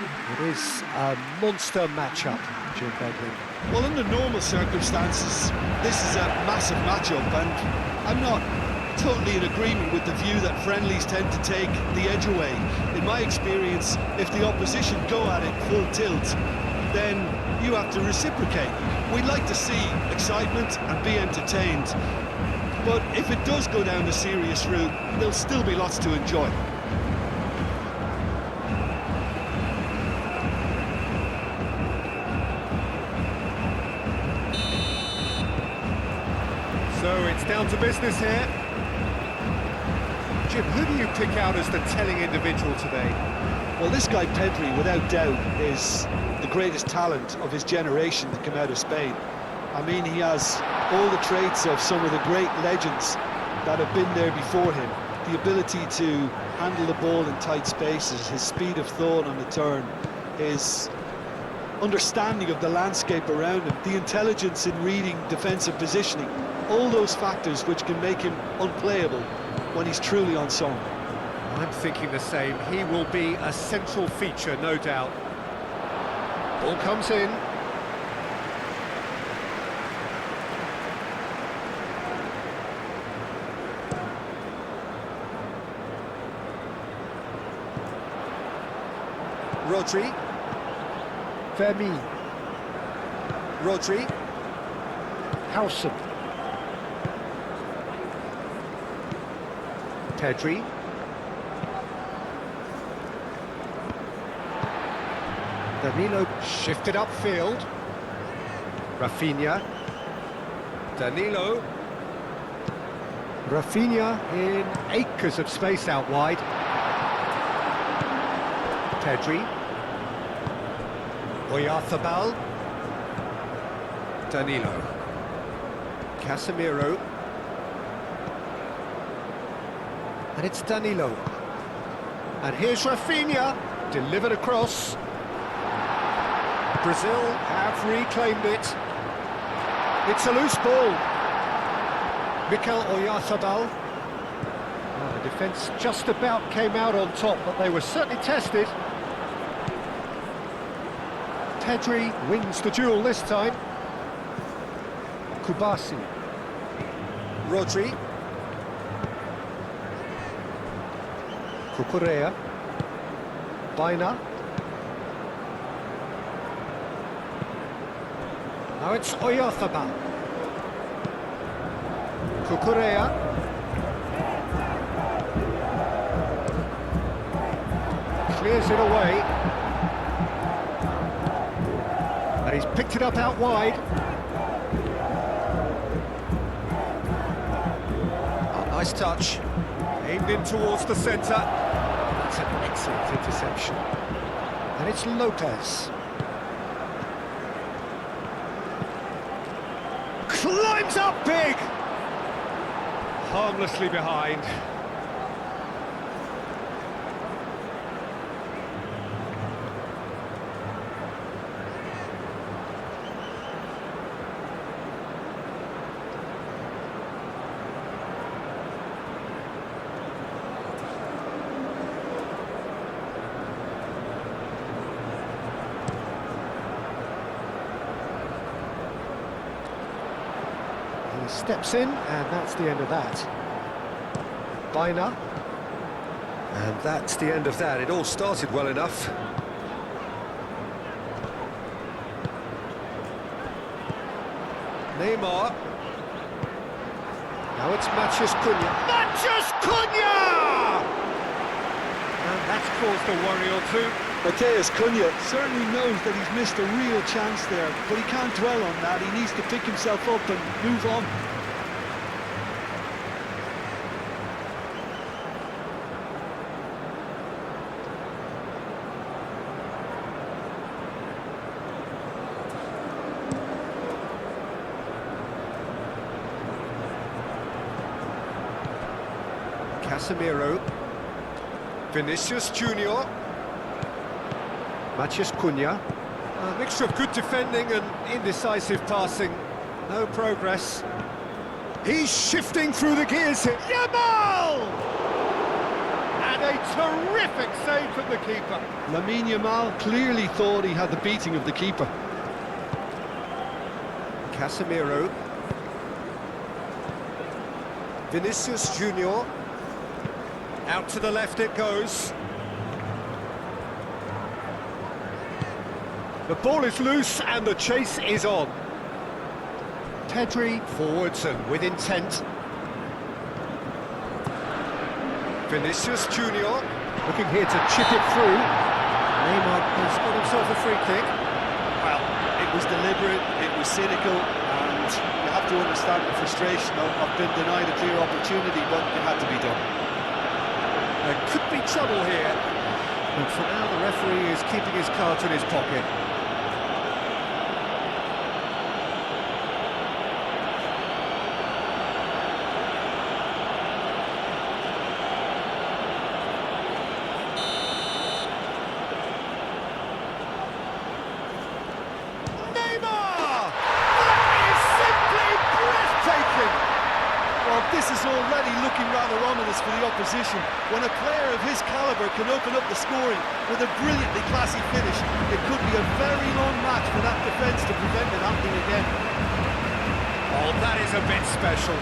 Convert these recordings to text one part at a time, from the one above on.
It is a monster matchup, Jim Begley. Well, under normal circumstances, this is a massive matchup, and I'm not totally in agreement with the view that friendlies tend to take the edge away. In my experience, if the opposition go at it full tilt, then you have to reciprocate. We'd like to see excitement and be entertained, but if it does go down the serious route, there'll still be lots to enjoy. So it's down to business here. Jim, who do you pick out as the telling individual today? Well, this guy Pedri, without doubt, is the greatest talent of his generation to come out of Spain. I mean, he has all the traits of some of the great legends that have been there before him. The ability to handle the ball in tight spaces, his speed of thought on the turn, his understanding of the landscape around him, the intelligence in reading defensive positioning, all those factors which can make him unplayable when he's truly on song. I'm thinking the same. He will be a central feature, no doubt. Ball comes in. Rodri. Fermi. Rodri. Howson. Pedri. Danilo shifted upfield. Rafinha. Danilo. Rafinha in acres of space out wide. Pedri. Oyarzabal. Danilo. Casemiro. And it's Danilo. And here's Rafinha, delivered across. Brazil have reclaimed it. It's a loose ball. Mikel Oyarzabal. Oh, the defence just about came out on top, but they were certainly tested. Pedri wins the duel this time. Kubasi. Rodri. Cucurella. Baina. Now it's Oyarzabal. Cucurella. Clears it away. And he's picked it up out wide. Oh, nice touch. Aimed in towards the centre. That's an excellent interception. And it's Lopez. Climbs up big! Harmlessly behind. He steps in, and that's the end of that. Baina. And that's the end of that. It all started well enough. Neymar. Now it's Matheus Cunha. Matheus Cunha! And that's caused a worry or two. Matheus Cunha certainly knows that he's missed a real chance there, but he can't dwell on that. He needs to pick himself up and move on. Casemiro. Vinicius Junior. Matheus Cunha. A mixture of good defending and indecisive passing. No progress. He's shifting through the gears here. Yamal! And a Terrific save from the keeper. Lamine Yamal clearly thought he had the beating of the keeper. Casemiro. Vinicius Junior. Out to the left it goes. The ball is loose and the chase is on. Pedri forwards and with intent. Vinicius Junior looking here to chip it through. Neymar has got himself a free kick. Well, it was deliberate, it was cynical, and you have to understand the frustration of being denied a clear opportunity, but it had to be done. There could be trouble here, but for now the referee is keeping his cards in his pocket. This is already looking rather ominous for the opposition. When a player of his calibre can open up the scoring with a brilliantly classy finish, it could be a very long match for that defence to prevent it happening again. Oh, that is a bit special.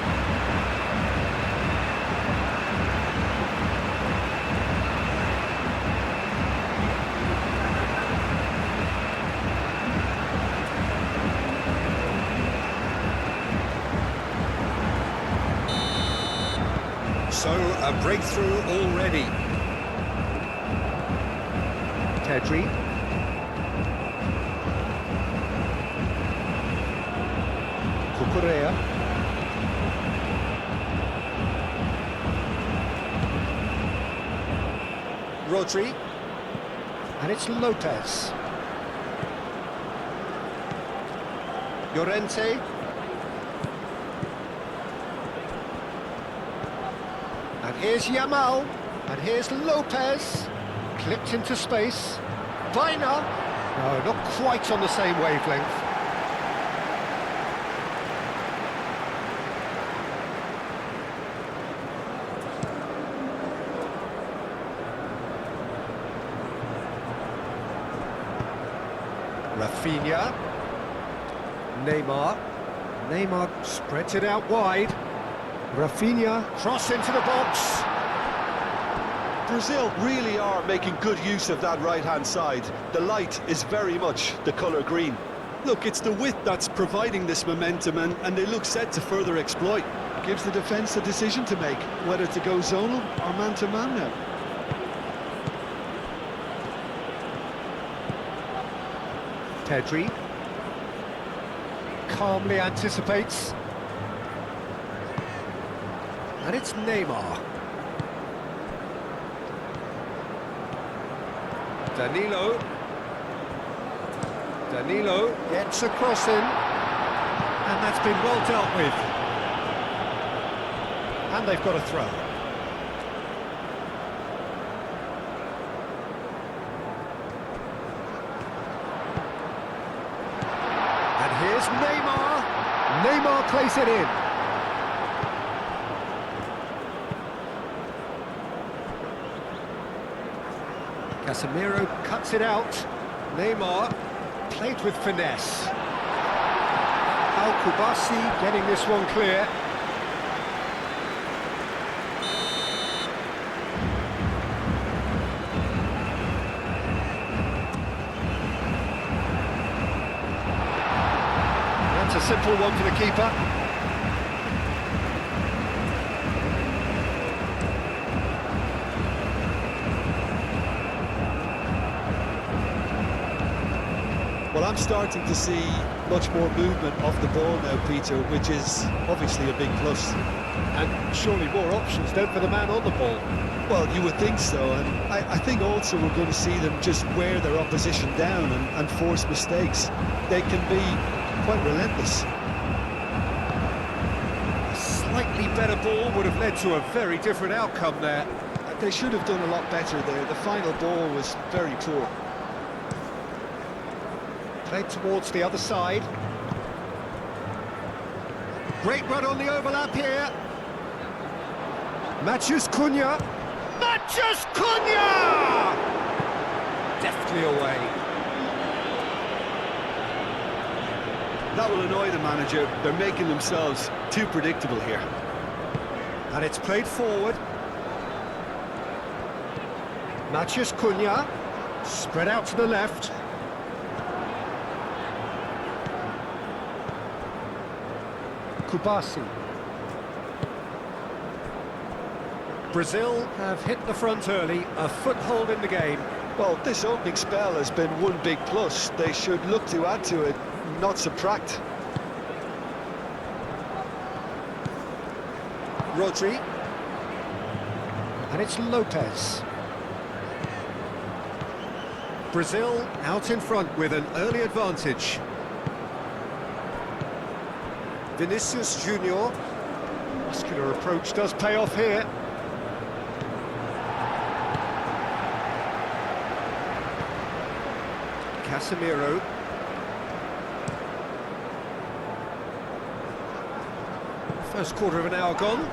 So, a breakthrough already. Pedri. Cucurella. Rodri. And it's Lopez. Llorente. And here's Yamal, and here's Lopez, clipped into space. Vina, no, not quite on the same wavelength. Rafinha, Neymar spreads it out wide. Rafinha, cross into the box. Brazil really are making good use of that right-hand side. The light is very much the colour green. Look, it's the width that's providing this momentum, and they look set to further exploit. Gives the defence a decision to make, whether to go zonal or man-to-man now. Pedri calmly anticipates. And it's Neymar. Danilo gets a cross in, and that's been well dealt with. And they've got a throw. And here's Neymar. Neymar plays it in. Casemiro cuts it out. Neymar played with finesse. Al-Kubasi getting this one clear. That's a simple one for the keeper. Well, I'm starting to see much more movement off the ball now, Peter, which is obviously a big plus. And surely more options, don't, for the man on the ball. Well, you would think so, and I think also we're going to see them just wear their opposition down and force mistakes. They can be quite relentless. A slightly better ball would have led to a very different outcome there. They should have done a lot better there. The final ball was very poor. Played towards the other side. Great run on the overlap here. Matthews Cunha. Matches Cunha! Deftly away. That will annoy the manager. They're making themselves too predictable here. And it's played forward. Matches Cunha. Spread out to the left. Kubasi. Brazil have hit the front early, a foothold in the game. Well, this opening spell has been one big plus. They should look to add to it, not subtract. Rodri. And it's Lopez. Brazil out in front with an early advantage. Vinicius Junior. Muscular approach does pay off here. Casemiro. First quarter of an hour gone.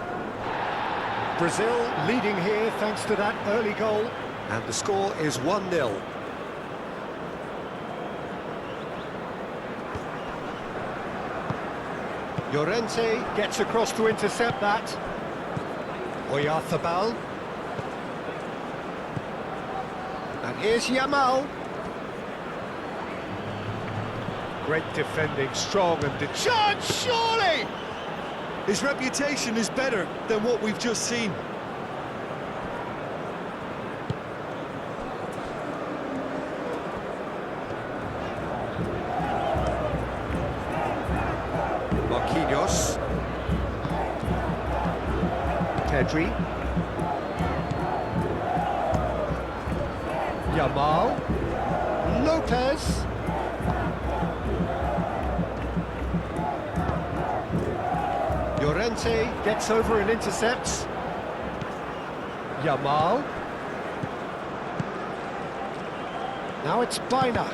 Brazil leading here thanks to that early goal. And the score is 1-0. Llorente gets across to intercept that. Oyarzabal. And here's Yamal. Great defending, strong and determined, surely! His reputation is better than what we've just seen. Marquinhos. Pedri. Yamal. Lopez. Llorente gets over and intercepts. Yamal. Now it's Baina.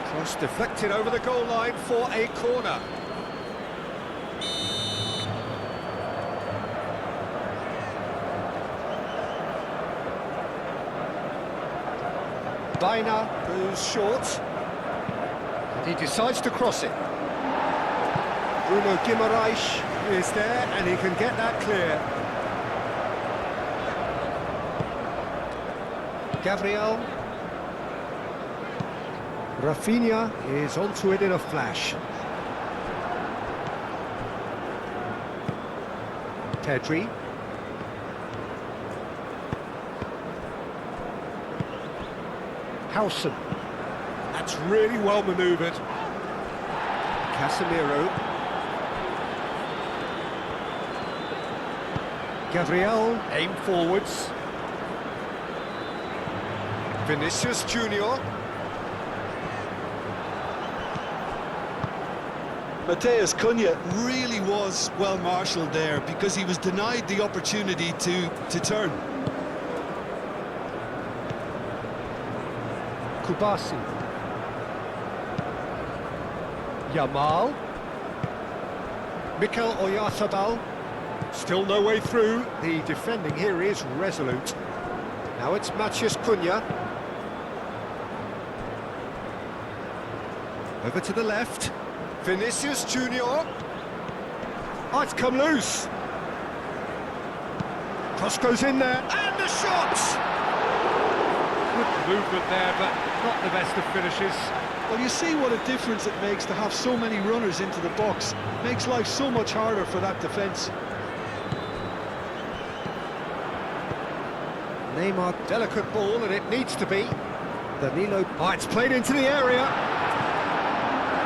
Cross deflected over the goal line for a corner. Baina goes short. And he decides to cross it. Bruno Guimaraes is there and he can get that clear. Gabriel. Rafinha is onto it in a flash. Pedri. Howson. That's really well manoeuvred. Casemiro. Gabriel, aim forwards. Vinicius Junior. Matheus Cunha really was well marshalled there because he was denied the opportunity to turn. Kubasi. Yamal. Mikel Oyarzabal. Still no way through. The defending here is resolute. Now it's Mathias Cunha. Over to the left. Vinicius Junior. Oh, it's come loose. Cross goes in there. And the shot! Good movement there, but not the best of finishes. Well, you see what a difference it makes to have so many runners into the box. Makes life so much harder for that defence. Neymar, delicate ball, and it needs to be. Danilo, oh, it's played into the area.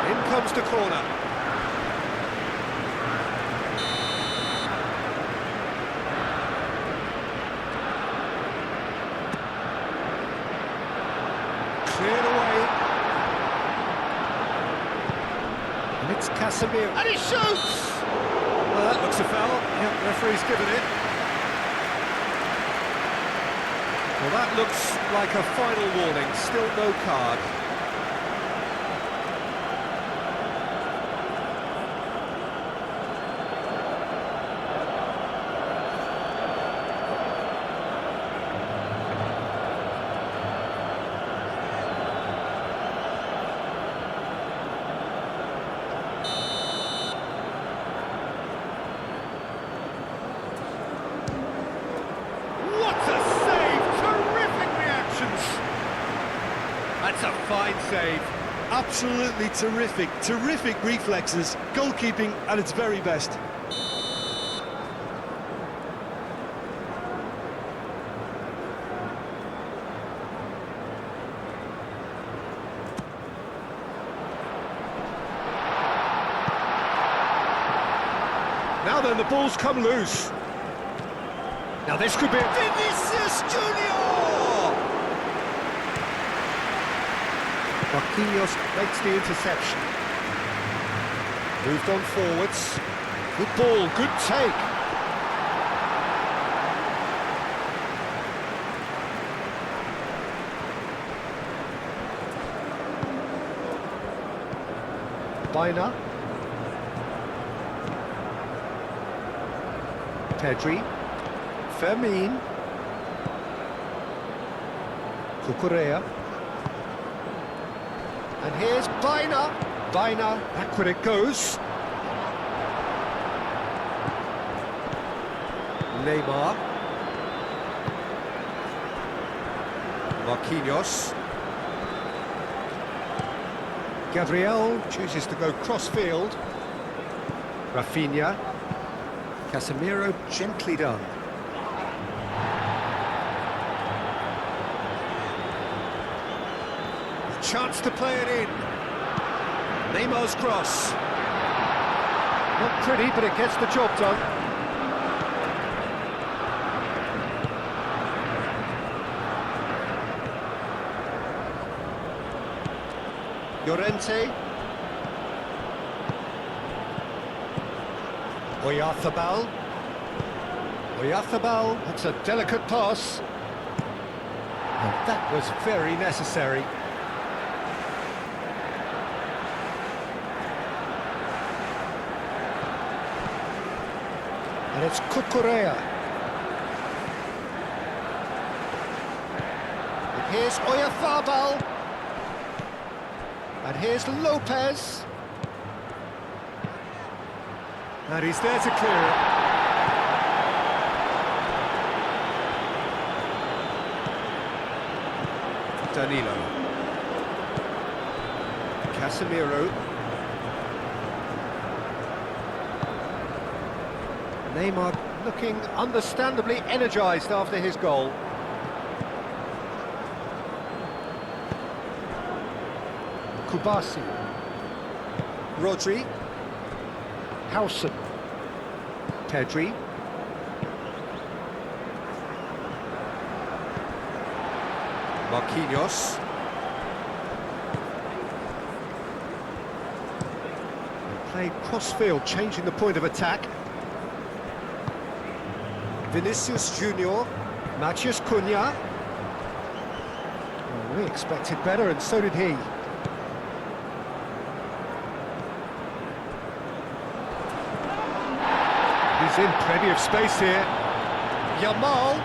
In comes the corner. Cleared away. And it's Casemiro. And he shoots! Well, that looks a foul. Yep, referee's given it. Well, that looks like a final warning, still no card. That's a fine save. Absolutely terrific, terrific reflexes, goalkeeping at its very best. Now then, the ball's come loose. Now this could be... Vinicius Junior! Marquinhos makes the interception. Moved on forwards. Good ball, good take. Baina. Pedri. Fermin. Cucurella. And here's Baina. Baina, backward it goes. Neymar. Marquinhos. Gabriel chooses to go cross-field. Rafinha. Casemiro, gently done. Chance to play it in. Neymar's cross. Not pretty, but it gets the job done. Llorente. Oyarzabal. Oyarzabal, that's a delicate pass. And that was very necessary. And it's Cucurella. And here's Oyarzabal. And here's Lopez. And he's there to clear it. Danilo. Casemiro. Neymar looking understandably energised after his goal. Kubasi. Rodri. Howson. Pedri. Marquinhos. Played cross-field, changing the point of attack. Vinicius Junior. Matheus Cunha. Well, we expected better, and so did he. He's in plenty of space here. Yamal.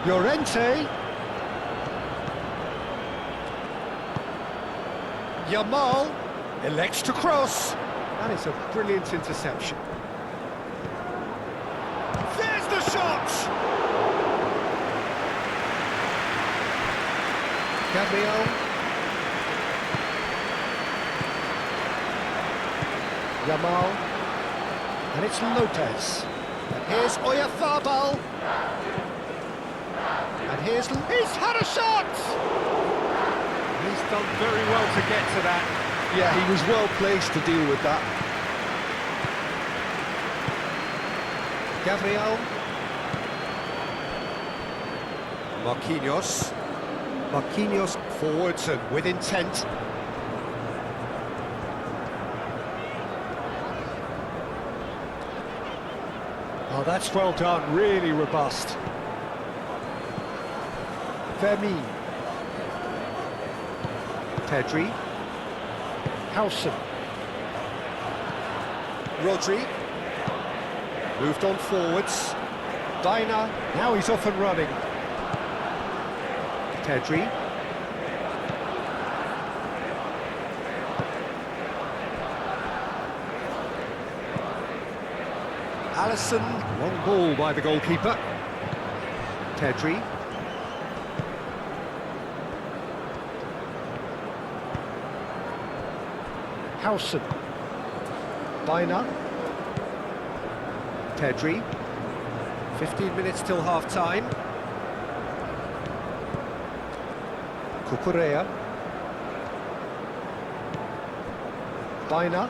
Llorente. Yamal elects to cross. That is a brilliant interception. There's the shot! Gabriel. Yamal. And it's Lopez. And here's Oyarzabal. And he's had a shot! He's done very well to get to that. Yeah, he was well placed to deal with that. Gabriel. Marquinhos. Marquinhos forwards and with intent. Oh, that's well done, really robust. Fermin. Pedri. Howson. Rodri. Moved on forwards. Baina. Now he's off and running. Pedri. Alisson. Long ball by the goalkeeper. Pedri. Hausen. Biner. Pedri. 15 minutes till half-time. Cucurella. Biner.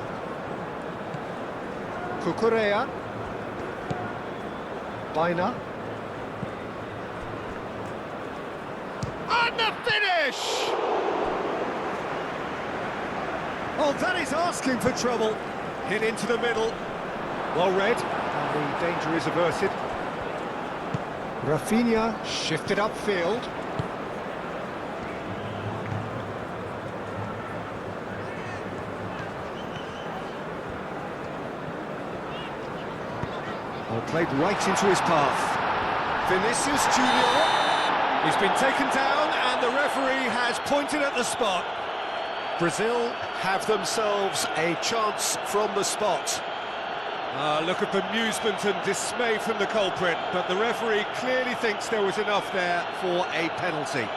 Cucurella. Biner. And the finish! Oh, that is asking for trouble. Hit into the middle. Well read. And the danger is averted. Rafinha shifted upfield. Oh, played right into his path. Vinicius Junior. He's been taken down and the referee has pointed at the spot. Brazil have themselves a chance from the spot. Look at bemusement and dismay from the culprit, but the referee clearly thinks there was enough there for a penalty.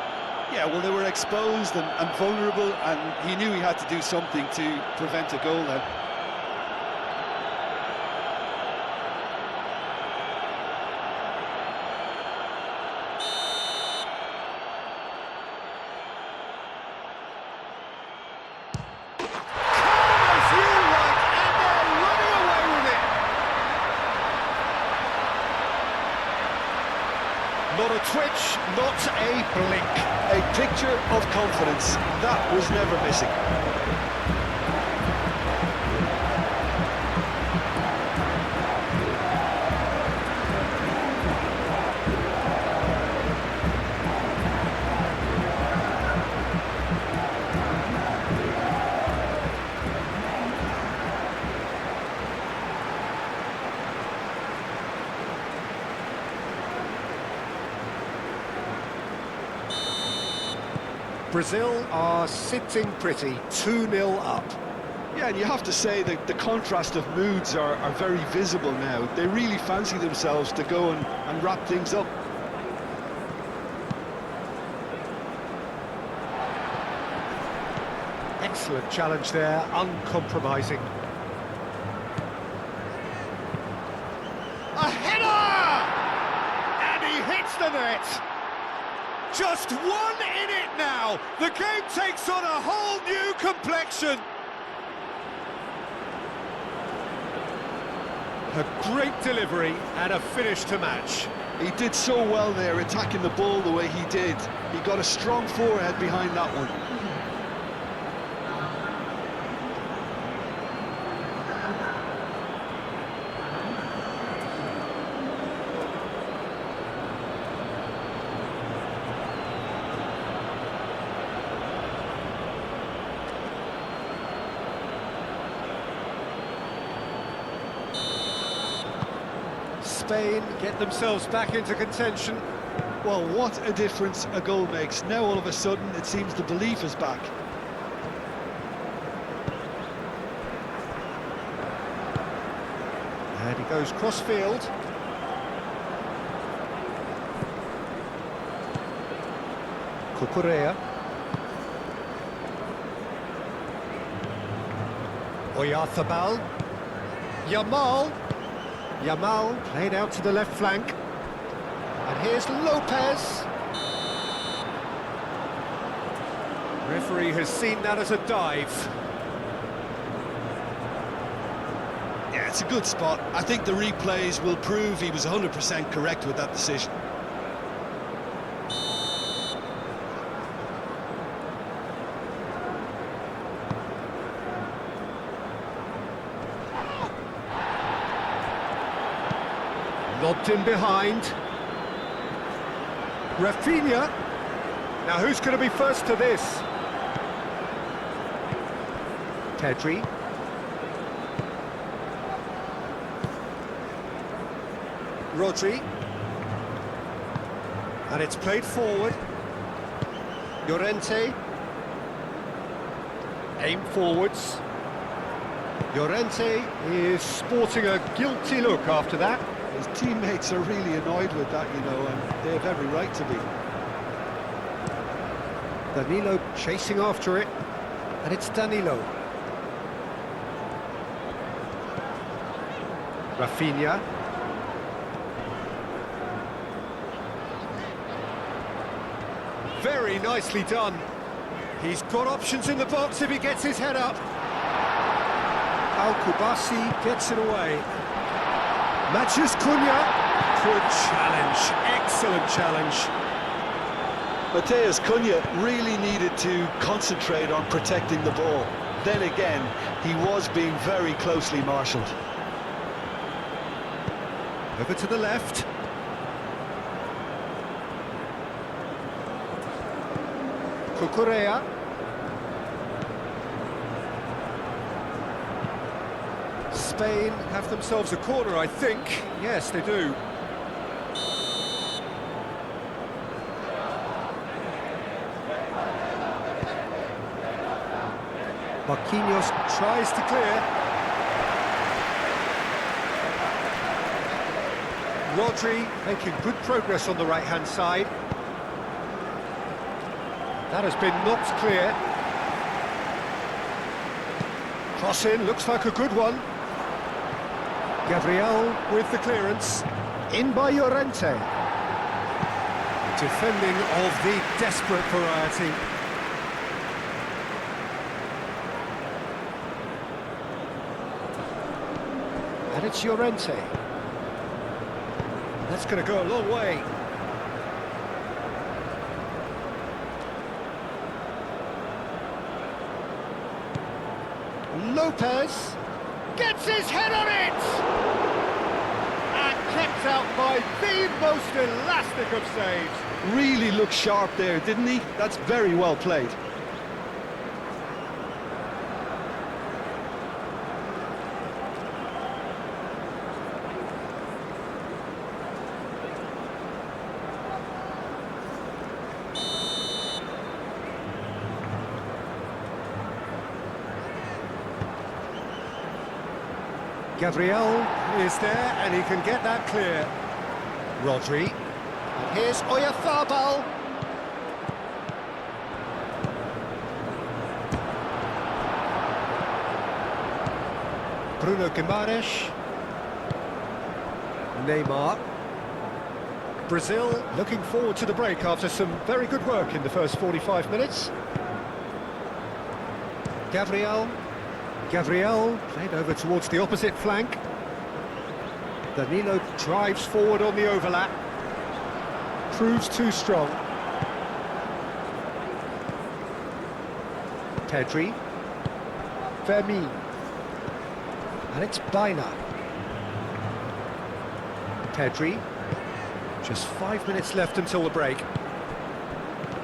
Yeah, well, they were exposed and vulnerable, and he knew he had to do something to prevent a goal then. Not a twitch, not a blink. A picture of confidence. That was never missing. Brazil are sitting pretty, 2-0 up. Yeah, and you have to say that the contrast of moods are very visible now. They really fancy themselves to go and wrap things up. Excellent challenge there, uncompromising. A header! And he hits the net! Just one in it now! The game takes on a whole new complexion! A great delivery and a finish to match. He did so well there, attacking the ball the way he did. He got a strong forehead behind that one. Spain get themselves back into contention. Well, what a difference a goal makes. Now all of a sudden it seems the belief is back. And he goes cross-field. Cucurella. Oyarzabal. Yamal played out to the left flank. And here's Lopez. Referee has seen that as a dive. Yeah, it's a good spot. I think the replays will prove he was 100% correct with that decision. Lobbed in behind. Rafinha. Now who's going to be first to this? Pedri. Rodri. And it's played forward. Llorente. Aim forwards. Llorente is sporting a guilty look after that. His teammates are really annoyed with that, you know, and they have every right to be. Danilo chasing after it, and it's Danilo. Rafinha. Very nicely done. He's got options in the box if he gets his head up. Al-Kubasi gets it away. Matches Cunha. Good challenge, excellent challenge. Mateus Cunha really needed to concentrate on protecting the ball. Then again, he was being very closely marshalled. Over to the left. Cucurella. Spain have themselves a corner, I think. Yes, they do. Marquinhos tries to clear. Rodri making good progress on the right-hand side. That has been knocked clear. Cross in, looks like a good one. Gabriel with the clearance. In by Llorente. Defending of the desperate variety. And it's Llorente. That's going to go a long way. Lopez gets his head on it! And kept out by the most elastic of saves. Really looked sharp there, didn't he? That's very well played. Gabriel is there, and he can get that clear. Rodri. And here's Oyarzabal. Bruno Guimaraes. Neymar. Brazil looking forward to the break after some very good work in the first 45 minutes. Gabriel played over towards the opposite flank. Danilo drives forward on the overlap. Proves too strong. Pedri. Fermin. And it's Baina. Pedri. Just 5 minutes left until the break.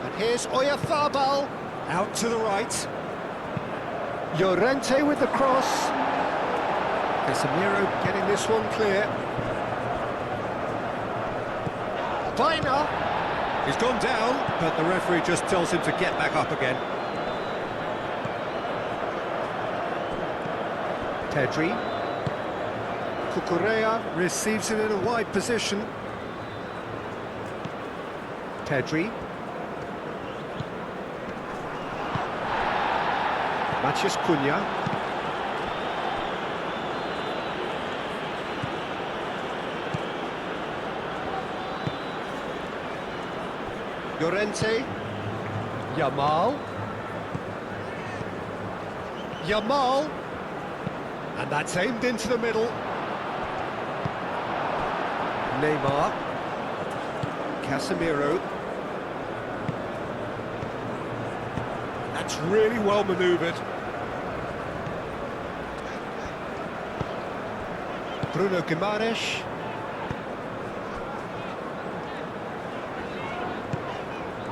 And here's Oyarzabal. Out to the right. Llorente with the cross. Casemiro getting this one clear. Baina. He's gone down, but the referee just tells him to get back up again. Pedri. Cucurella receives it in a wide position. Pedri. Matches Cunha. Llorente. Yamal. And that's aimed into the middle. Neymar. Casemiro. That's really well manoeuvred. Bruno Guimaraes.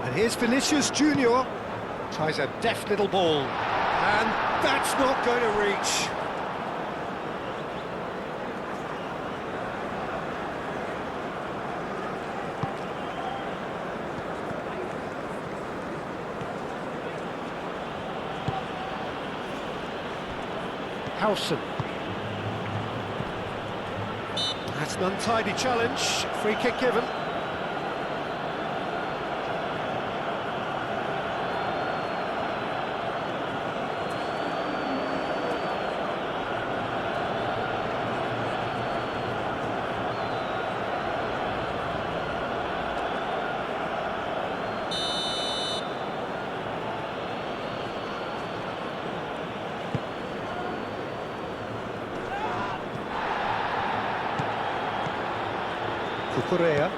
And here's Vinicius Junior. Tries a deft little ball. And that's not going to reach. Howson. That's an untidy challenge. Free kick given. Cucurella.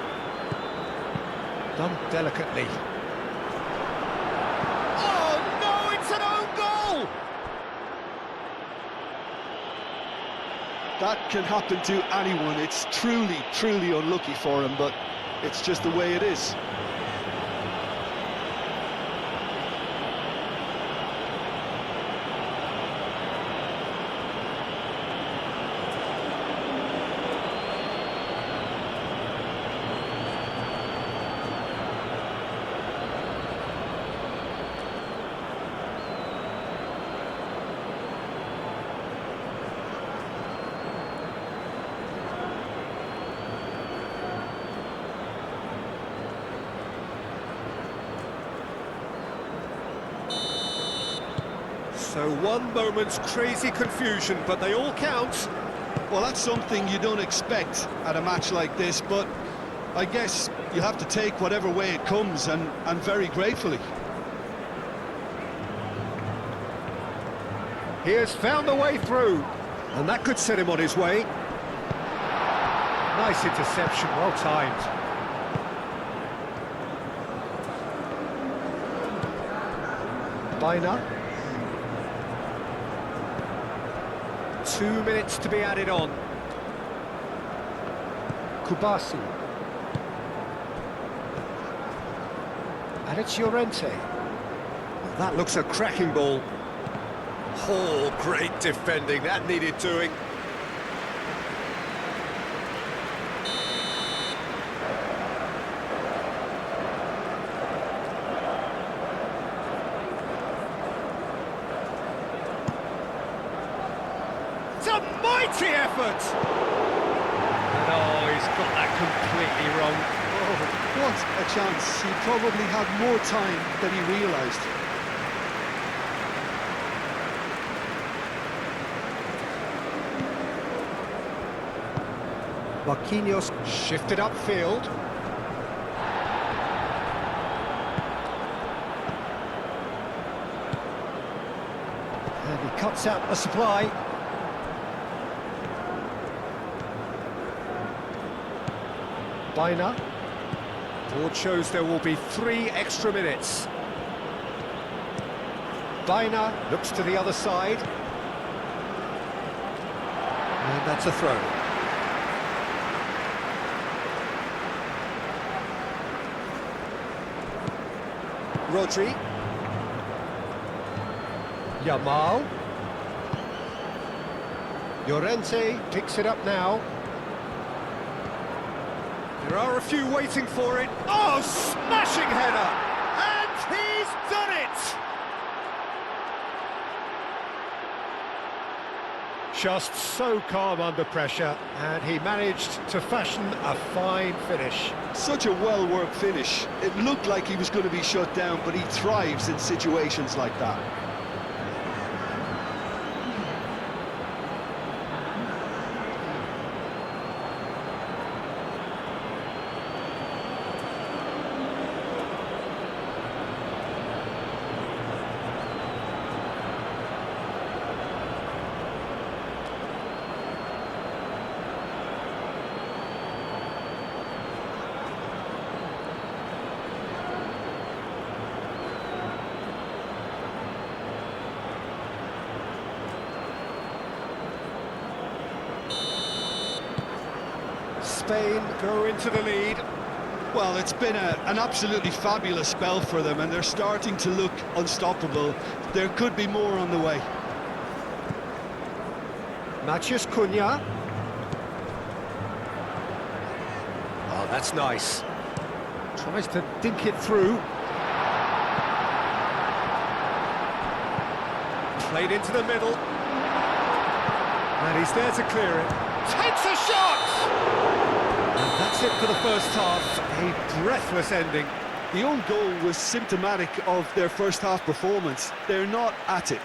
Done delicately. Oh no, it's an own goal! That can happen to anyone. It's truly, truly unlucky for him, but it's just the way it is. So one moment's crazy confusion, but they all count. Well, that's something you don't expect at a match like this, but I guess you have to take whatever way it comes, and very gratefully. He has found the way through, and that could set him on his way. Nice interception, well timed. Baina. 2 minutes to be added on. Kubasi. And it's Llorente. Well, that looks a cracking ball. Oh, great defending. That needed doing. It's a mighty effort! And oh, he's got that completely wrong. Oh, what a chance. He probably had more time than he realised. Marquinhos shifted upfield. And he cuts out the supply. Baina. Board shows there will be 3 extra minutes. Baina looks to the other side. And that's a throw. Rodri. Yamal. Llorente picks it up now. There are a few waiting for it. Oh, smashing header! And he's done it! Just so calm under pressure, and he managed to fashion a fine finish. Such a well-worked finish. It looked like he was going to be shut down, but he thrives in situations like that. Spain go into the lead. Well, it's been an absolutely fabulous spell for them, and they're starting to look unstoppable. There could be more on the way. Matheus Cunha. Oh, that's nice. Tries to dink it through. Played into the middle. And he's there to clear it. Takes a shot! And that's it for the first half. A breathless ending. The own goal was symptomatic of their first half performance. They're not at it.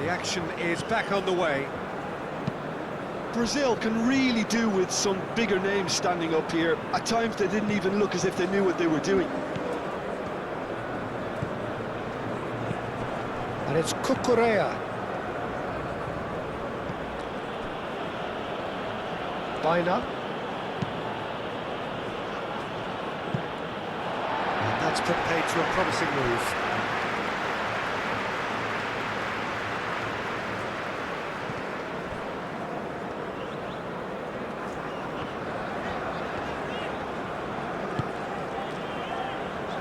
The action is back on the way. Brazil can really do with some bigger names standing up here. At times they didn't even look as if they knew what they were doing. And it's Cucurella. Baina. And that's put paid to a promising move.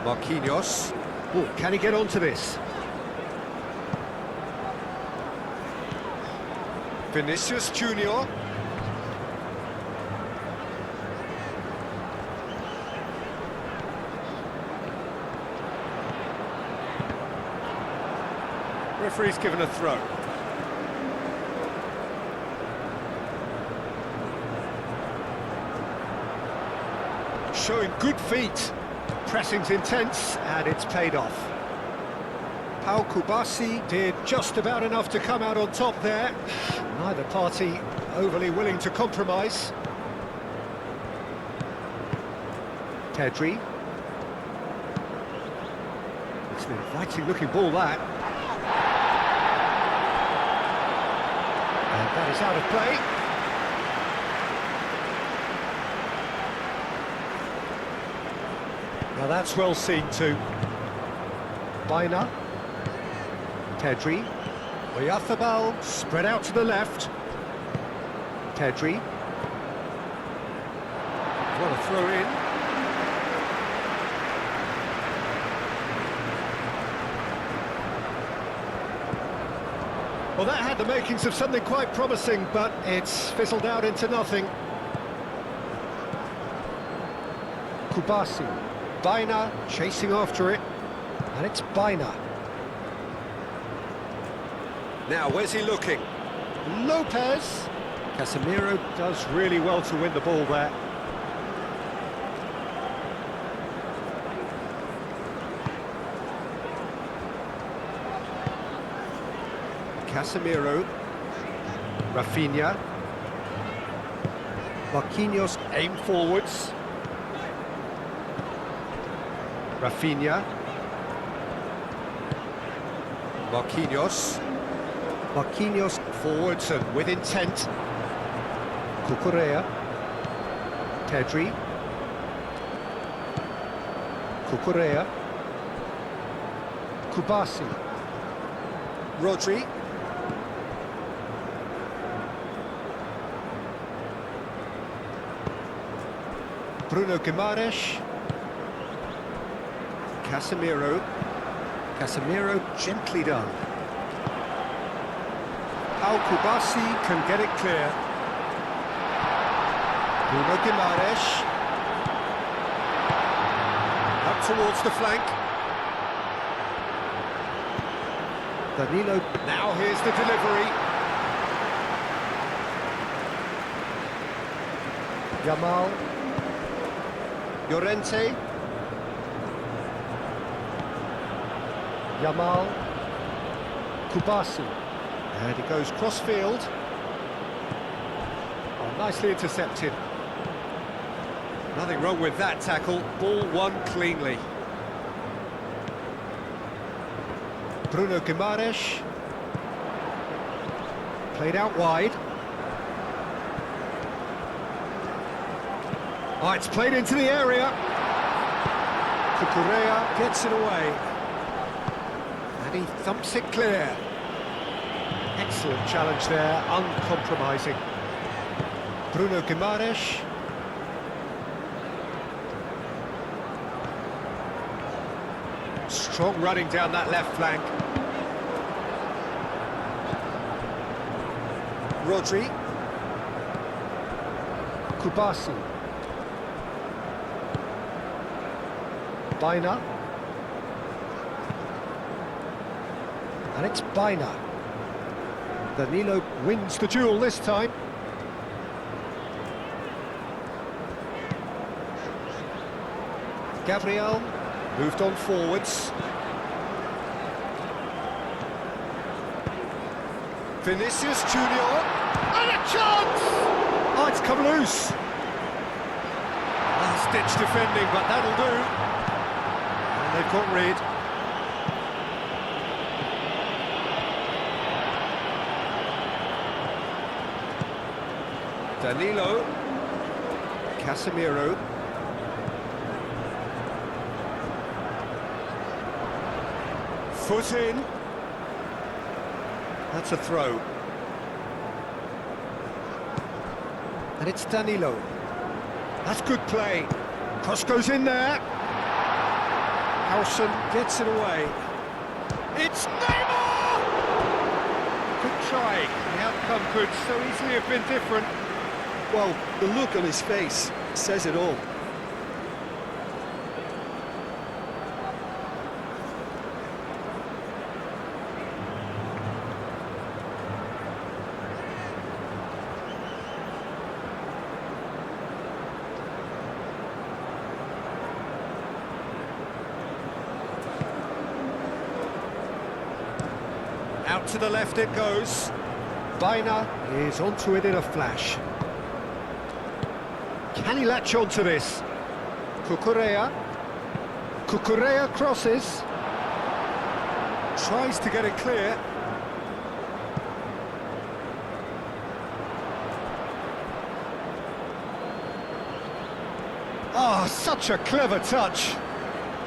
Marquinhos. Oh, can he get onto this? Vinicius Junior. Referee's given a throw. Showing good feet. Pressing's intense, and it's paid off. Pau Kubasi did just about enough to come out on top there. Neither party overly willing to compromise. Pedri. It's an inviting-looking ball, that. And that is out of play. Now that's well seen too. Baina. Pedri. Oyarzabal spread out to the left. Pedri. What a throw in. Well, that had the makings of something quite promising, but it's fizzled out into nothing. Kubasi. Baina chasing after it, and it's Baina. Now, where's he looking? Lopez. Casemiro does really well to win the ball there. Casemiro. Rafinha. Marquinhos aim forwards. Rafinha. Marquinhos. Marquinhos forwards and with intent. Cucurella. Pedri. Cucurella. Kubasi. Rodri. Bruno Guimaraes. Casemiro. Casemiro gently done. Pau Kubasi can get it clear. Bruno Guimaraes. Up towards the flank. Danilo. Now here's the delivery. Yamal. Llorente. Yamal. Kubasi. And he goes cross-field. Oh, nicely intercepted. Nothing wrong with that tackle. Ball won cleanly. Bruno Guimaraes. Played out wide. Oh, it's played into the area. Cucurella gets it away. And he thumps it clear. Excellent challenge there, uncompromising. Bruno Guimaraes. Strong running down that left flank. Rodri. Kubasi. Baina. And it's Baina. Danilo wins the duel this time. Gabriel moved on forwards. Vinicius Junior, and a chance! Oh, it's come loose. Last-ditch defending, but that'll do. And they've got rid. Danilo, Casemiro. Foot in. That's a throw. And it's Danilo. That's good play. Cross goes in there. Howson gets it away. It's Neymar! Good try. The outcome could so easily have been different. Well, the look on his face says it all. Out to the left it goes. Baina is onto it in a flash. Can he latch onto this? Cucurella. Cucurella crosses. Tries to get it clear. Ah, such a clever touch.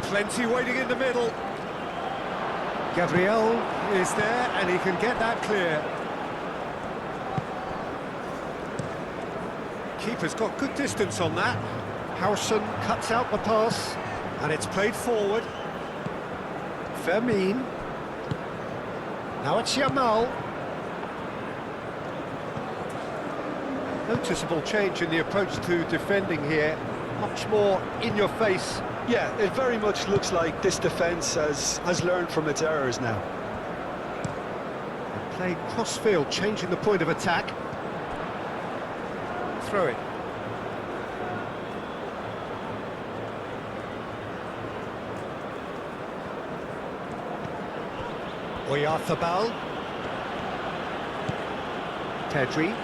Plenty waiting in the middle. Gabriel is there and he can get that clear. Keeper's got good distance on that. Howson cuts out the pass and it's played forward. Fermin. Now it's Yamal. Noticeable change in the approach to defending here. Much more in your face. Yeah, it very much looks like this defence has learned from its errors now. Play cross-field, changing the point of attack. Throw it. Oyarzabal. Pedri.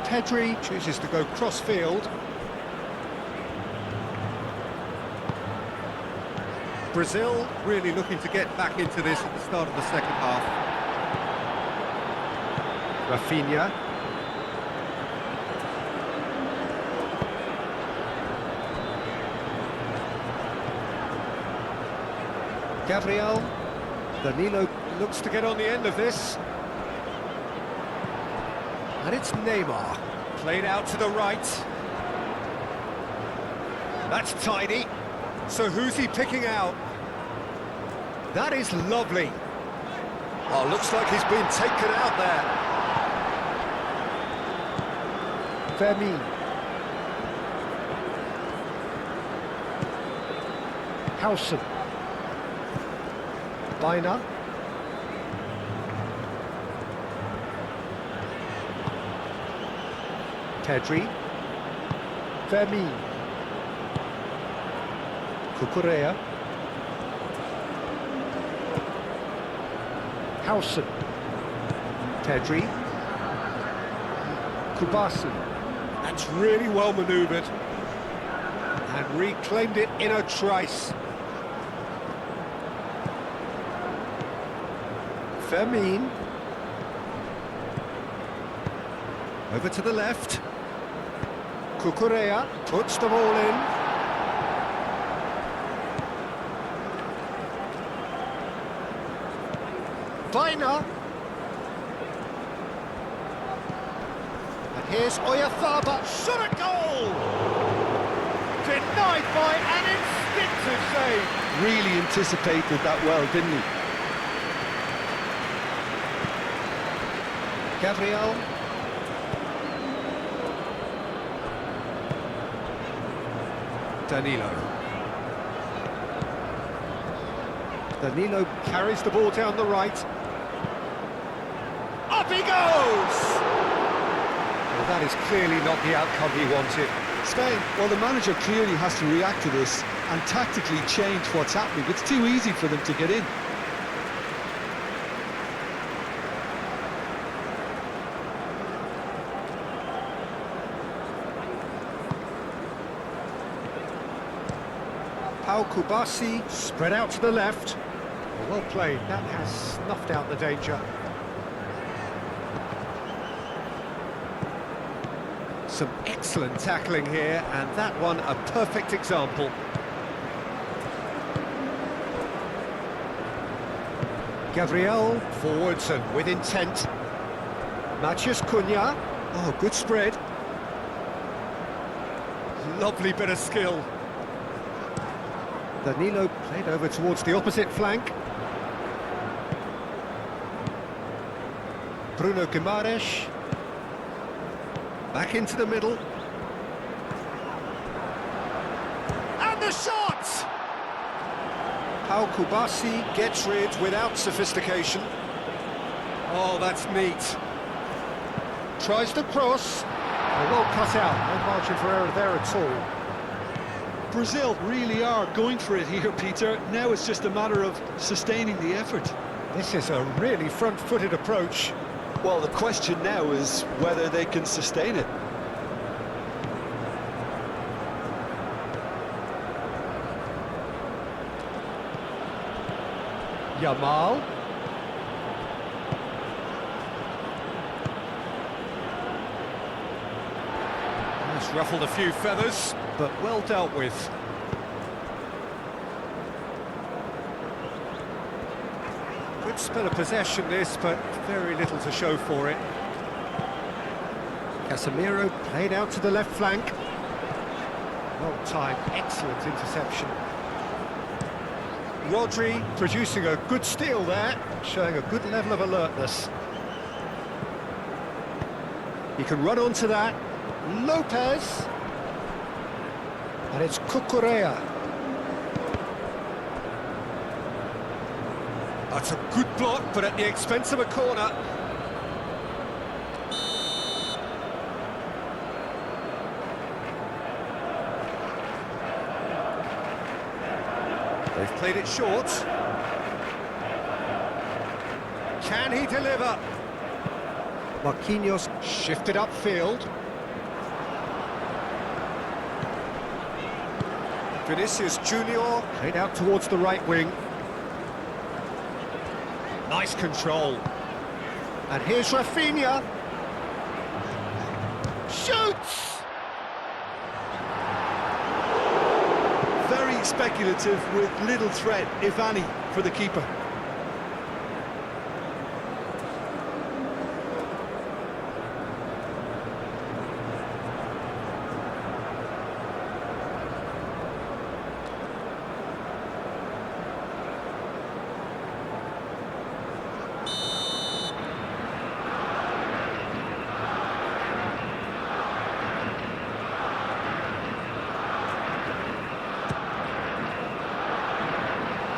Pedri chooses to go cross-field. Brazil really looking to get back into this at the start of the second half. Rafinha. Gabriel. Danilo looks to get on the end of this. And it's Neymar. Played out to the right. That's tidy. So who's he picking out? That is lovely. Oh, looks like he's been taken out there. Fermin. Howson. Baina. Pedri. Fermin. Cucurella. Howson. Pedri. Kubasu. That's really well manoeuvred. And reclaimed it in a trice. Fermin. Over to the left. Cucurella puts the ball in. Baina. And here's Oyarzabal. Shot a goal! Denied by an instinctive save. Really anticipated that well, didn't he? Gabriel. Danilo. Danilo carries the ball down the right. Up he goes! Well, that is clearly not the outcome he wanted. Spain, well, the manager clearly has to react to this and tactically change what's happening. It's too easy for them to get in. Pau Kubasi spread out to the left. Well played, that has snuffed out the danger. Some excellent tackling here, and that one a perfect example. Gabriel forwards and with intent. Matheus Cunha. Oh, good spread. Lovely bit of skill. Danilo played over towards the opposite flank. Bruno Guimaraes. Back into the middle. And the shot! Pau Kubasi gets rid without sophistication. Oh, that's neat. Tries the cross. Well cut out, no margin for error there at all. Brazil really are going for it here, Peter. Now it's just a matter of sustaining the effort. This is a really front-footed approach. Well, the question now is whether they can sustain it. Yamal. That's ruffled a few feathers, but well dealt with. Good spell of possession this, but very little to show for it. Casemiro played out to the left flank. Well timed, excellent interception. Rodri producing a good steal there, showing a good level of alertness. He can run onto that. Lopez. And it's Cucurella. That's a good block, but at the expense of a corner. They've played it short. Can he deliver? Marquinhos shifted upfield. Vinicius Junior played out towards the right wing. Nice control. And here's Rafinha. Shoots! Very speculative with little threat, if any, for the keeper.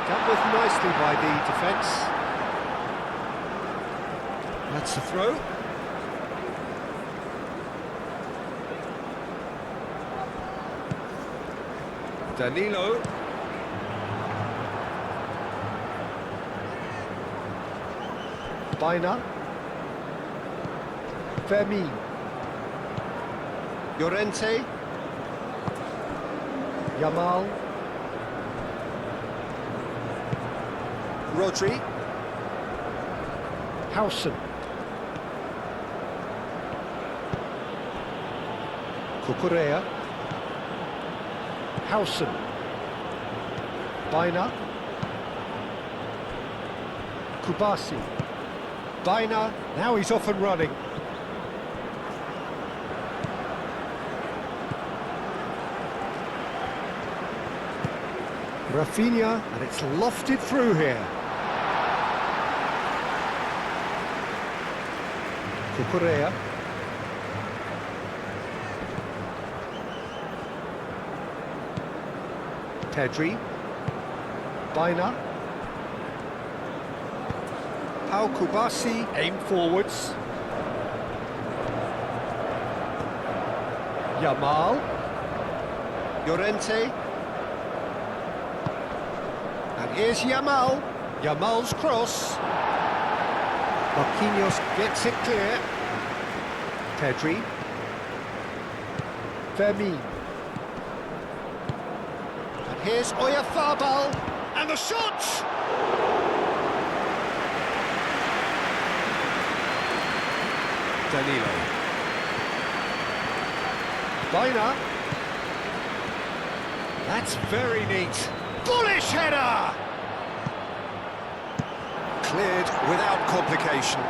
Dealt with nicely by the defence. That's the throw. Danilo. Baina. Fermin. Llorente. Yamal. Rodri. Howson. Cucurella. Howson. Baina. Kubasi. Baina. Now he's off and running. Rafinha, and it's lofted through here. Cucurella. Pedri. Baina. Pau Kubasi, aim forwards. Yamal. Llorente. Here's Yamal. Yamal's cross. Marquinhos gets it clear. Pedri. Fermin. And here's Oyarzabal. And the shot! Danilo. Baina. That's very neat. Bullish header! Cleared without complication.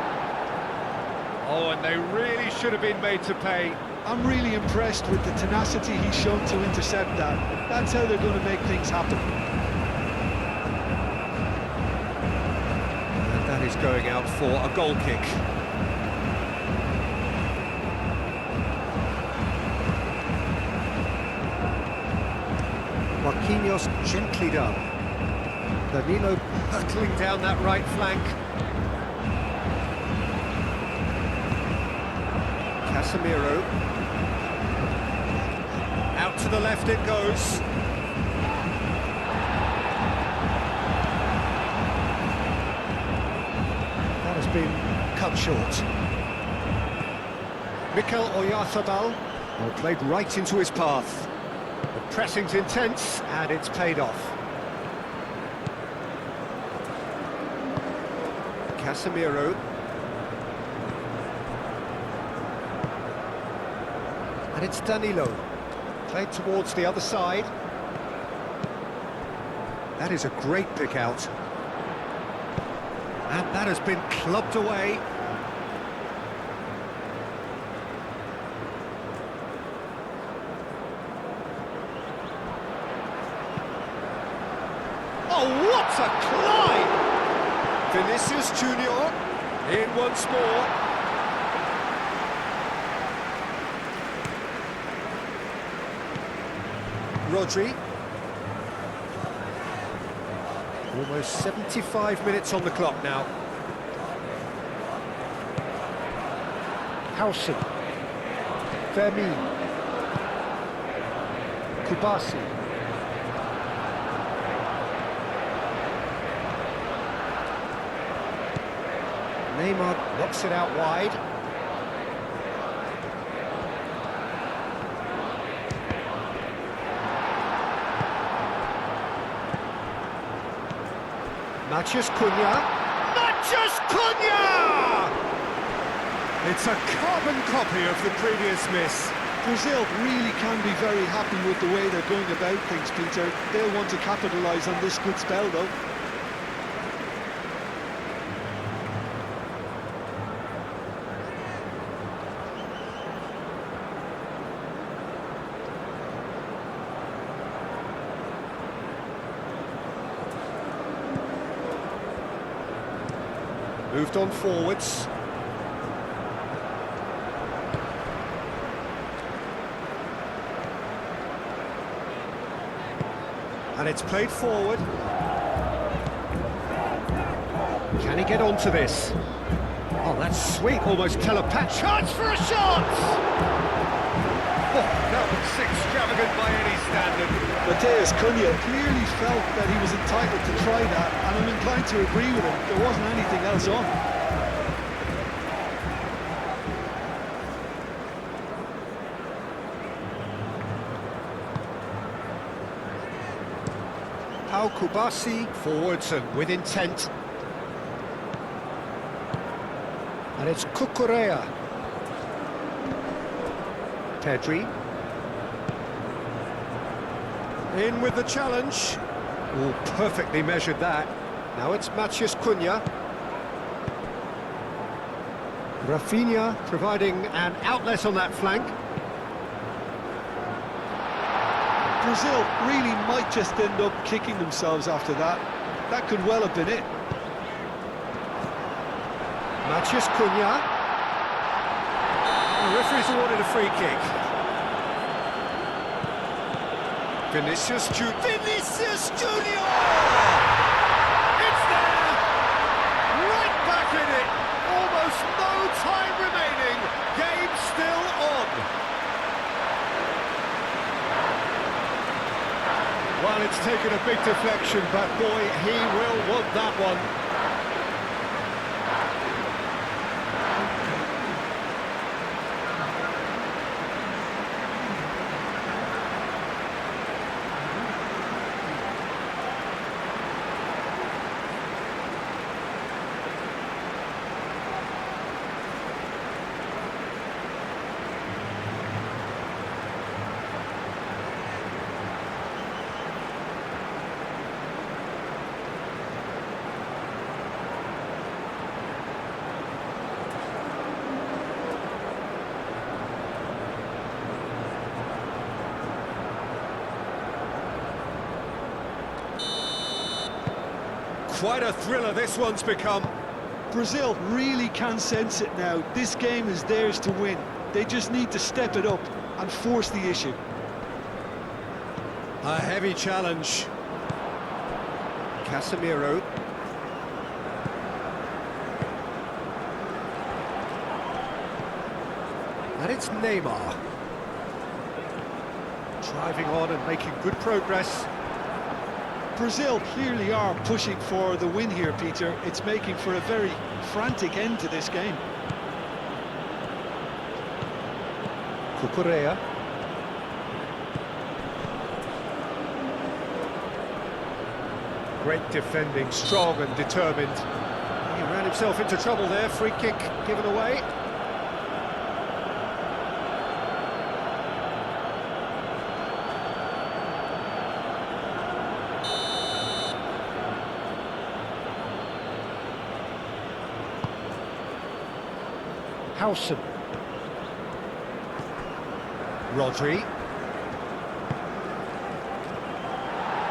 Oh, and they really should have been made to pay. I'm really impressed with the tenacity he's shown to intercept that. That's how they're going to make things happen. And that is going out for a goal kick. Marquinhos gently done. Danilo hurtling down that right flank. Casemiro. Out to the left it goes. That has been cut short. Mikel Oyarzabal, well, played right into his path. The pressing's intense, and it's paid off. Casemiro. And it's Danilo. Played towards the other side. That is a great pick out. And that has been clubbed away. Oh, what a climb! Vinicius Junior in once more. Rodri. Almost 75 minutes on the clock now. Howson. Fermin. Kubasi. Neymar knocks it out wide. Matheus Cunha. Matheus Cunha! It's a carbon copy of the previous miss. Brazil really can be very happy with the way they're going about things, Peter. They'll want to capitalise on this good spell, though. Moved on forwards. And it's played forward. Can he get onto this? Oh, that's sweet, almost telepathic. Chance for a shot! Oh, that was extravagant by any standard. Matheus Cunha clearly felt that he was entitled to try that, and I'm inclined to agree with him. There wasn't anything else on. Pau Kubasi forwards and with intent. And it's Cucurella. Pedri. In with the challenge. Oh, perfectly measured that. Now it's Matheus Cunha. Rafinha providing an outlet on that flank. Brazil really might just end up kicking themselves after that. That could well have been it. Matheus Cunha. The referee's awarded a free kick. Vinicius Junior. Vinicius Junior! It's there! Right back in it! Almost no time remaining. Game still on. Well, it's That's taken a big deflection, but boy, he will want that one. Quite a thriller this one's become. Brazil really can sense it now. This game is theirs to win. They just need to step it up and force the issue. A heavy challenge. Casemiro. And it's Neymar. Driving on and making good progress. Brazil clearly are pushing for the win here, Peter. It's making for a very frantic end to this game. Cucurella. Great defending, strong and determined. He ran himself into trouble there, free kick given away. Howson. Rodri.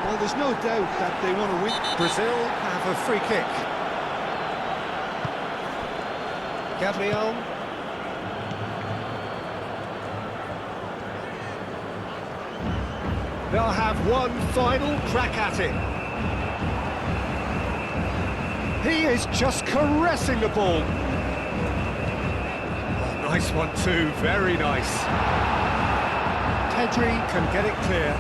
Well, there's no doubt that they want to win. Brazil have a free kick. Gabriel. They'll have one final crack at it. He is just caressing the ball. Nice one too, very nice. Pedri can get it clear.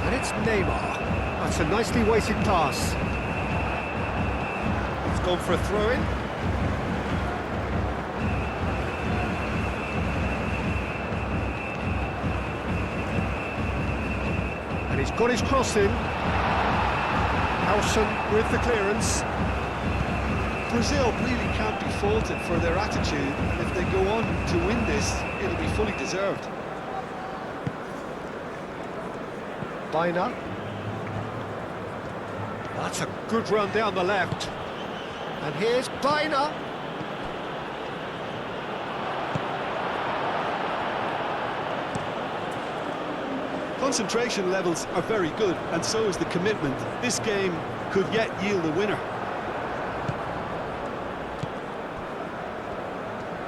And it's Neymar. That's a nicely weighted pass. He's gone for a throw-in. And he's got his cross in. Howson with the clearance. Brazil really can't be faulted for their attitude, and if they go on to win this, it'll be fully deserved. Baina. That's a good run down the left. And here's Baina. Concentration levels are very good, and so is the commitment. This game could yet yield a winner.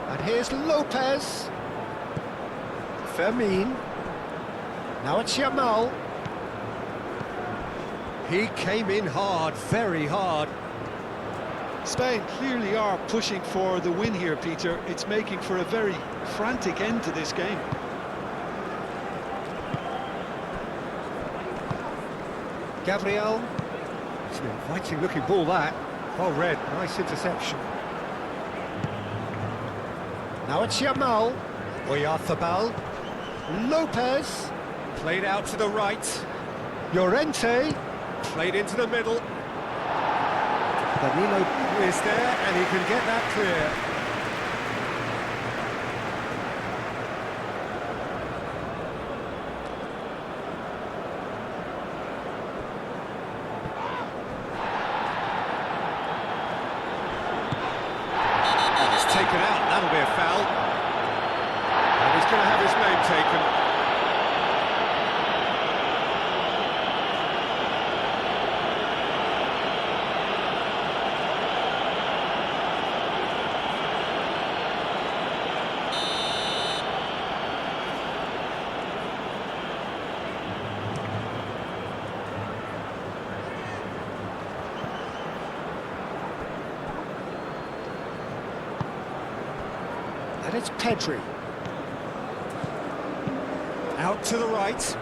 And here's Lopez. Fermin. Now it's Yamal. He came in hard, very hard. Spain clearly are pushing for the win here, Peter. It's making for a very frantic end to this game. Gabriel. It's an inviting looking ball that. Well read, nice interception. Now it's Yamal. Oyarzabal. Lopez. Played out to the right. Llorente. Played into the middle. Danilo is there and he can get that clear. Taken out, that'll be a foul. And he's going to have his name taken. And it's Pedri. Out to the right.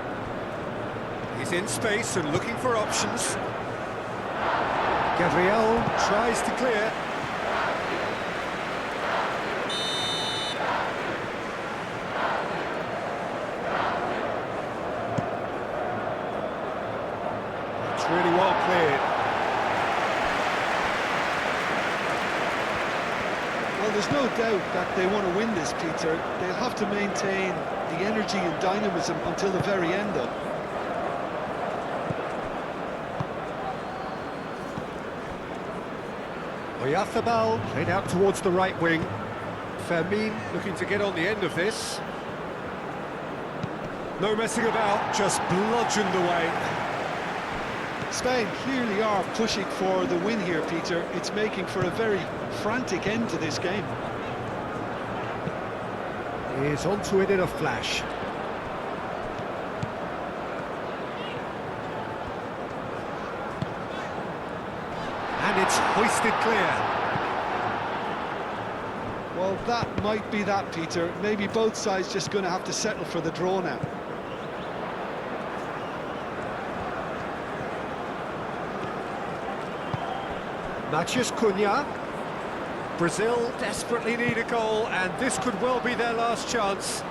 He's in space and looking for options. Gabriel tries to clear. It's really well cleared. Well, there's no doubt that they want to win this, Peter. They'll have to maintain the energy and dynamism until the very end, though. Oyarzabal played out towards the right wing. Fermin looking to get on the end of this. No messing about, just bludgeoned away. Spain clearly are pushing for the win here, Peter. It's making for a very frantic end to this game. He's onto it in a flash. And it's hoisted clear. Well, that might be that, Peter. Maybe both sides just going to have to settle for the draw now. Matheus Cunha. Brazil desperately need a goal, and this could well be their last chance.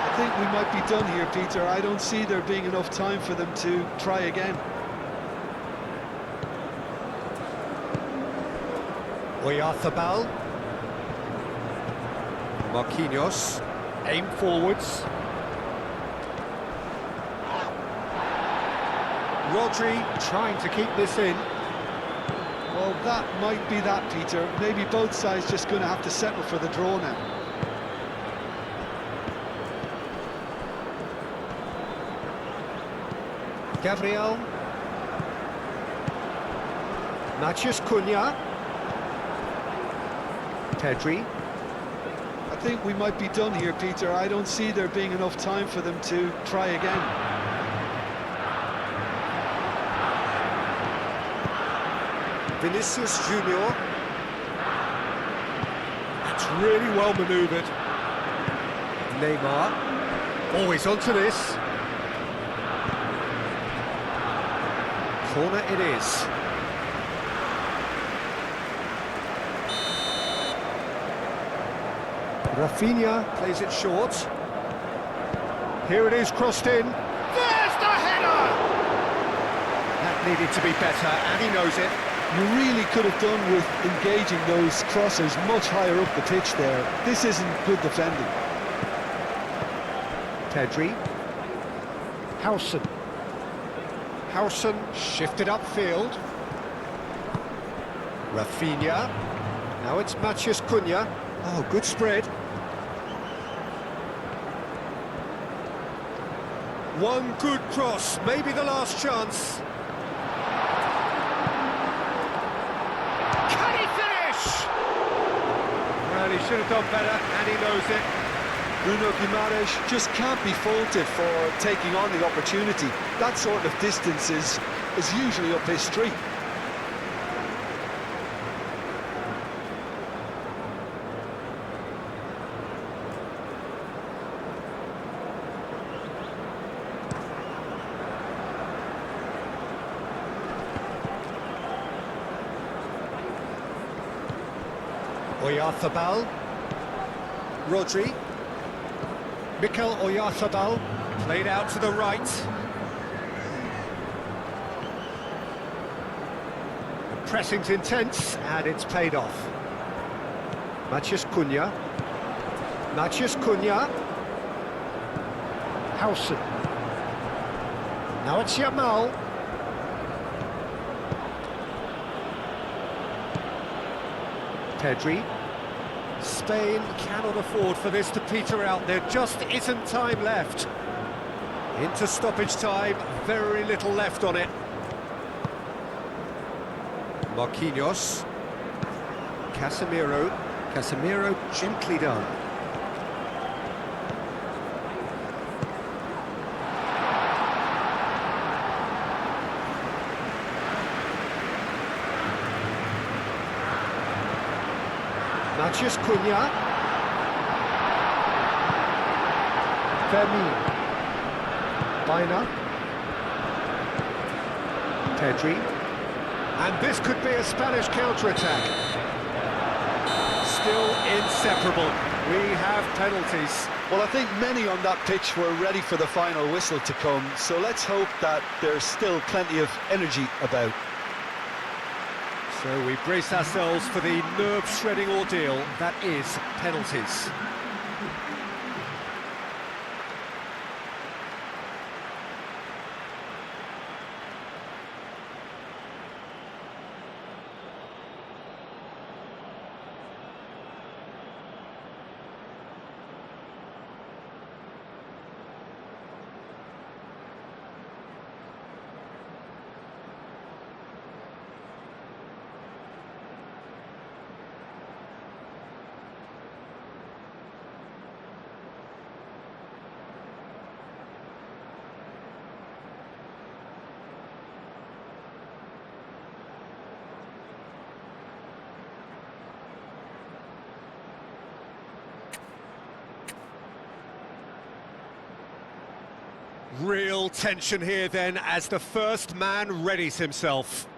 I think we might be done here, Peter. I don't see there being enough time for them to try again. Oyarzabal. Marquinhos. Aim forwards. Rodri trying to keep this in. Well, that might be that, Peter. Maybe both sides just going to have to settle for the draw now. Gabriel. Matheus Cunha. Pedri. I think we might be done here, Peter. I don't see there being enough time for them to try again. Vinicius Junior. That's really well manoeuvred. Neymar. Always onto this. Corner it is. Rafinha plays it short. Here it is, crossed in. There's the header! That needed to be better, and he knows it. You really could have done with engaging those crossers much higher up the pitch there. This isn't good defending. Pedri. Howson. Howson shifted upfield. Rafinha. Now it's Matheus Cunha. Oh, good spread. One good cross, maybe the last chance. Can he finish? Well, he should have done better, and he knows it. Bruno Guimaraes just can't be faulted for taking on the opportunity. That sort of distance is usually up his street. Oyarzabal. Rodri. Mikel Oyarzabal played out to the right. The pressing's intense, and it's paid off. Matheus Cunha. Matheus Cunha. Howson. Now it's Yamal. Pedri. Spain cannot afford for this to peter out. There just isn't time left. Into stoppage time, very little left on it. Marquinhos. Casemiro. Casemiro gently done. Matheus Cunha. Vermeer. Biner. Pedri. And this could be a Spanish counter-attack. Still inseparable. We have penalties. Well, I think many on that pitch were ready for the final whistle to come, so let's hope that there's still plenty of energy about. So we brace ourselves for the nerve-shredding ordeal that is penalties. Real tension here then as the first man readies himself.